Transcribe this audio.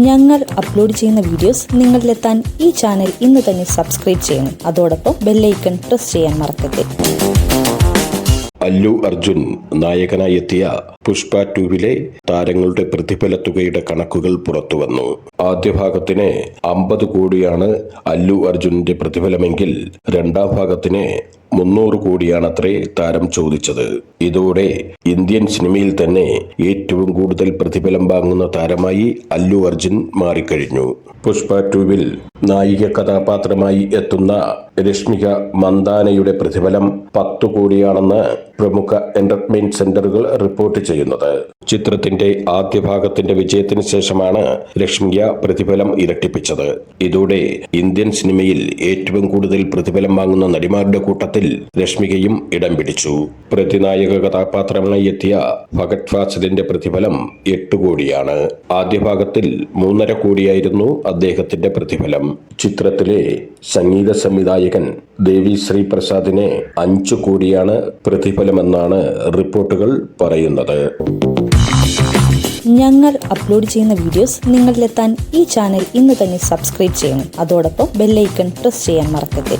ഞങ്ങൾ അപ്ലോഡ് ചെയ്യുന്ന വീഡിയോസ് നിങ്ങളിലെത്താൻ ഈ ചാനൽ ഇന്ന് തന്നെ സബ്സ്ക്രൈബ് ചെയ്യണം. അതോടൊപ്പം ബെല്ലൈക്കൺ പ്രസ് ചെയ്യാൻ മറക്കരുത്. അല്ലു അർജുൻ നായകനായി എത്തിയ പുഷ്പ 2 താരങ്ങളുടെ പ്രതിഫല തുകയുടെ കണക്കുകൾ പുറത്തുവന്നു. ആദ്യ ഭാഗത്തിന് 50 കോടിയാണ് അല്ലു അർജുന്റെ പ്രതിഫലമെങ്കിൽ രണ്ടാം ഭാഗത്തിന് 300 കോടിയാണത്രേ താരം ചോദിച്ചത്. ഇതോടെ ഇന്ത്യൻ സിനിമയിൽ തന്നെ ഏറ്റവും കൂടുതൽ പ്രതിഫലം വാങ്ങുന്ന താരമായി അല്ലു അർജുൻ മാറിക്കഴിഞ്ഞു. പുഷ്പ 2 നായിക കഥാപാത്രമായി എത്തുന്ന രശ്മിക മന്ദാനയുടെ പ്രതിഫലം 10 കോടിയാണെന്ന് പ്രമുഖ എന്റർടൈൻമെന്റ് സെന്ററുകൾ റിപ്പോർട്ട് ചെയ്യുന്നത്. ചിത്രത്തിന്റെ ആദ്യ ഭാഗത്തിന്റെ വിജയത്തിന് ശേഷമാണ് രശ്മിക പ്രതിഫലം ഇരട്ടിപ്പിച്ചത്. ഇതോടെ ഇന്ത്യൻ സിനിമയിൽ ഏറ്റവും കൂടുതൽ പ്രതിഫലം വാങ്ങുന്ന നടിമാരുടെ കൂട്ടത്തിൽ രശ്മികയും ഇടം പിടിച്ചു. പ്രതിനായക കഥാപാത്രമായി എത്തിയ ഫഹദ് ഫാസിലിന്റെ പ്രതിഫലം 8 കോടിയാണ്. ആദ്യ ഭാഗത്തിൽ 3.5 കോടിയായിരുന്നു അദ്ദേഹത്തിന്റെ പ്രതിഫലം. ചിത്രത്തിലെ സംഗീത സംവിധായകൻ ദേവി ശ്രീ പ്രസാദിന് 5 കോടിയാണ് പ്രതിഫലമെന്നാണ് റിപ്പോർട്ടുകൾ പറയുന്നത്. ഞങ്ങൾ അപ്ലോഡ് ചെയ്യുന്ന വീഡിയോസ് നിങ്ങളിലെത്താൻ ഈ ചാനൽ ഇന്ന് തന്നെ സബ്സ്ക്രൈബ് ചെയ്യണം. അതോടൊപ്പം ബെല്ലൈക്കൺ പ്രസ് ചെയ്യാൻ മറക്കരുത്.